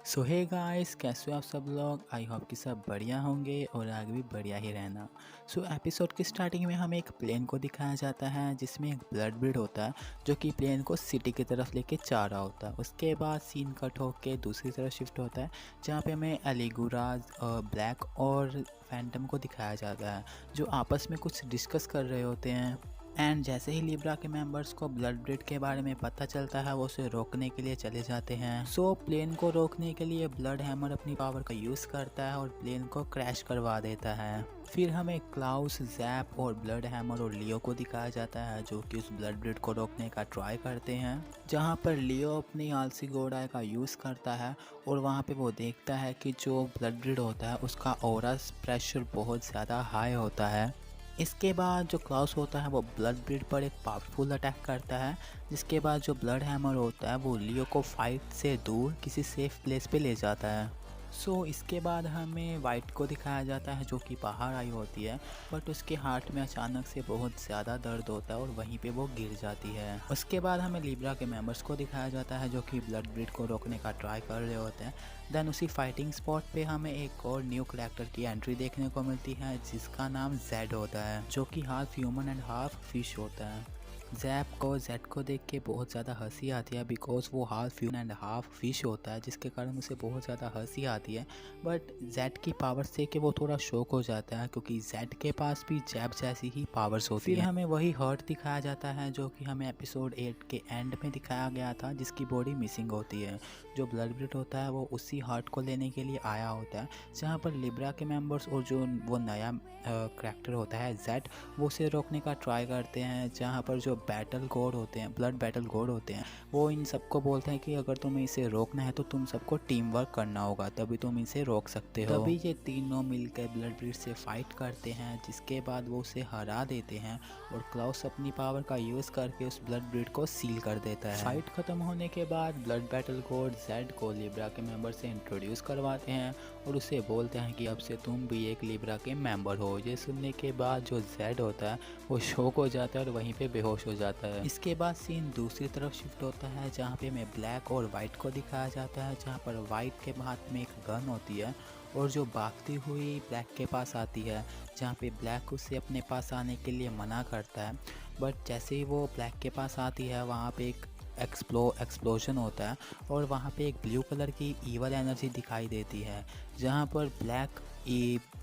सो hey guys, कैसे हो आप सब लोग। आई होप कि सब बढ़िया होंगे और आगे भी बढ़िया ही रहना। सो एपिसोड की स्टार्टिंग में हमें एक प्लेन को दिखाया जाता है जिसमें एक ब्लड ब्रीड होता है जो कि प्लेन को सिटी की तरफ लेके जा रहा होता है। उसके बाद सीन कट होके दूसरी तरफ शिफ्ट होता है जहाँ पे हमें एलिगोराज, ब्लैक और फैंटम को दिखाया जाता है जो आपस में कुछ डिस्कस कर रहे होते हैं। एंड जैसे ही लिब्रा के मेंबर्स को ब्लड ब्रीड के बारे में पता चलता है वो उसे रोकने के लिए चले जाते हैं। सो प्लेन को रोकने के लिए ब्लड हैमर अपनी पावर का यूज़ करता है और प्लेन को क्रैश करवा देता है। फिर हमें क्लाउस, जैप और ब्लड हैमर और लियो को दिखाया जाता है जो कि उस ब्लड ब्रीड को रोकने का ट्राई करते हैं, जहाँ पर लियो अपनी आलसी घोड़ा का यूज़ करता है और वहाँ पे वो देखता है कि जो ब्लड ब्रीड होता है उसका ऑरा प्रेशर बहुत ज़्यादा हाई होता है। इसके बाद जो क्लाउस होता है वो ब्लड ब्रीड पर एक पावरफुल अटैक करता है, जिसके बाद जो ब्लड हैमर होता है वो लियो को फाइट से दूर किसी सेफ प्लेस पे ले जाता है। सो इसके बाद हमें वाइट को दिखाया जाता है जो कि बाहर आई होती है, बट उसके हार्ट में अचानक से बहुत ज़्यादा दर्द होता है और वहीं पे वो गिर जाती है। उसके बाद हमें लिब्रा के मेंबर्स को दिखाया जाता है जो कि ब्लड ब्रीड को रोकने का ट्राई कर रहे होते हैं। देन उसी फाइटिंग स्पॉट पे हमें एक और न्यू कैरेक्टर की एंट्री देखने को मिलती है जिसका नाम जेड होता है जो कि half human and half fish होता है। जेड को देख के बहुत ज़्यादा हंसी आती है बिकॉज वो half human and half fish होता है, जिसके कारण उसे बहुत ज़्यादा हंसी आती है। बट जेड की पावर्स से कि वो थोड़ा शॉक हो जाता है क्योंकि जेड के पास भी जैब जैसी ही पावर्स होती है। फिर हमें वही हर्ट दिखाया जाता है जो कि हमें एपिसोड 8 के एंड में दिखाया गया था, जिसकी बॉडी मिसिंग होती है। जो ब्लड ब्रीड होता है वो उसी हर्ट को लेने के लिए आया होता है, जहाँ पर लिब्रा के मेंबर्स और जो वो नया करैक्टर होता है जेड, वो उसे रोकने का ट्राई करते हैं। जहाँ पर जो बैटल गॉड होते हैं, ब्लड बैटल गॉड होते हैं, वो इन सबको बोलते हैं कि अगर तुम्हें इसे रोकना है तो तुम सबको टीम वर्क करना होगा, तभी तुम इसे रोक सकते हो। तभी ये तीनों मिलकर ब्लड ब्रीड से फाइट करते हैं, जिसके बाद वो उसे हरा देते हैं और क्लाउस अपनी पावर का यूज़ करके उस ब्लड ब्रीड को सील कर देता है। फाइट खत्म होने के बाद ब्लड बैटल गॉड जेड को लिब्रा के मेंबर से इंट्रोड्यूस करवाते हैं और उसे बोलते हैं कि अब से तुम भी एक लिब्रा के मेंबर हो। ये सुनने के बाद जो जेड होता है वो शॉक हो जाता है और वहीं पे बेहोश हो जाता है। इसके बाद सीन दूसरी तरफ शिफ्ट होता है जहाँ पे हमें ब्लैक और वाइट को दिखाया जाता है, जहाँ पर वाइट के हाथ में एक गन होती है और जो भागती हुई ब्लैक के पास आती है, जहाँ पे ब्लैक उसे अपने पास आने के लिए मना करता है। बट जैसे ही वो ब्लैक के पास आती है वहाँ पे एक एक्सप्लोजन होता है और वहाँ पे एक ब्लू कलर की ईवल एनर्जी दिखाई देती है, जहाँ पर ब्लैक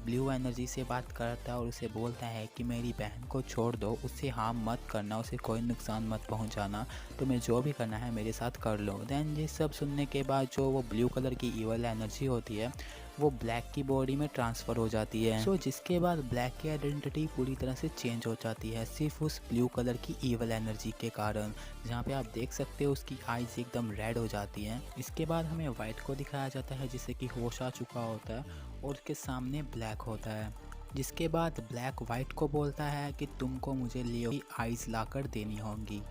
ब्लू एनर्जी से बात करता है और उसे बोलता है कि मेरी बहन को छोड़ दो, उससे हार्म मत करना, उसे कोई नुकसान मत पहुंचाना, तुम्हें जो भी करना है मेरे साथ कर लो। देन ये सब सुनने के बाद जो वो ब्लू कलर की ईवल एनर्जी होती है वो ब्लैक की बॉडी में ट्रांसफ़र हो जाती है। सो जिसके बाद ब्लैक की आइडेंटिटी पूरी तरह से चेंज हो जाती है सिर्फ उस ब्लू कलर की ईवल एनर्जी के कारण, जहाँ पे आप देख सकते हो उसकी आईज एकदम रेड हो जाती हैं। इसके बाद हमें वाइट को दिखाया जाता है जिसे कि होश आ चुका होता है और उसके सामने ब्लैक होता है, जिसके बाद ब्लैक वाइट को बोलता है कि तुमको मुझे लियो की आइज लाकर देनी होंगी।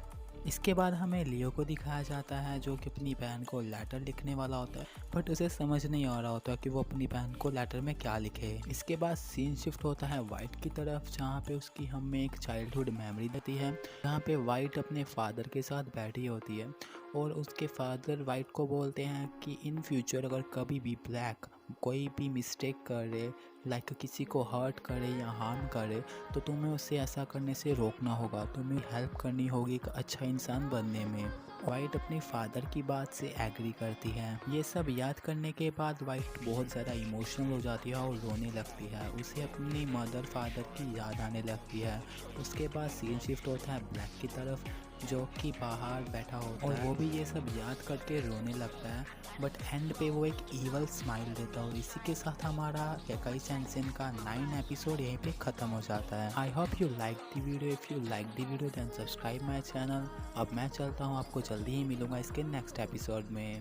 इसके बाद हमें लियो को दिखाया जाता है जो कि अपनी बहन को लेटर लिखने वाला होता है, बट उसे समझ नहीं आ रहा होता कि वो अपनी बहन को लेटर में क्या लिखे। इसके बाद सीन शिफ्ट होता है वाइट की तरफ, जहाँ पे उसकी हमें एक चाइल्डहुड मेमोरी देती है, जहाँ पे वाइट अपने फादर के साथ बैठी होती है और उसके फादर वाइट को बोलते हैं कि इन फ्यूचर अगर कभी भी ब्लैक कोई भी मिस्टेक करे, लाइक किसी को हर्ट करे या हार्म करे, तो तुम्हें उसे ऐसा करने से रोकना होगा, तुम्हें हेल्प करनी होगी एक अच्छा इंसान बनने में। वाइट अपने फादर की बात से एग्री करती है। ये सब याद करने के बाद वाइट बहुत ज़्यादा इमोशनल हो जाती है और रोने लगती है, उसे अपनी मदर फादर की याद आने लगती है। उसके बाद सीन शिफ्ट होता है ब्लैक की तरफ जो कि बाहर बैठा होता है और वो भी ये सब याद करके रोने लगता है, बट एंड पे वो एक ईवल स्माइल देता है। और इसी के साथ हमारा केकाई सेंसेन का 9 एपिसोड यहीं पे ख़त्म हो जाता है। I hope you like the video. If you like the video then subscribe my channel. अब मैं चलता हूँ, आपको जल्दी ही मिलूंगा इसके नेक्स्ट एपिसोड में।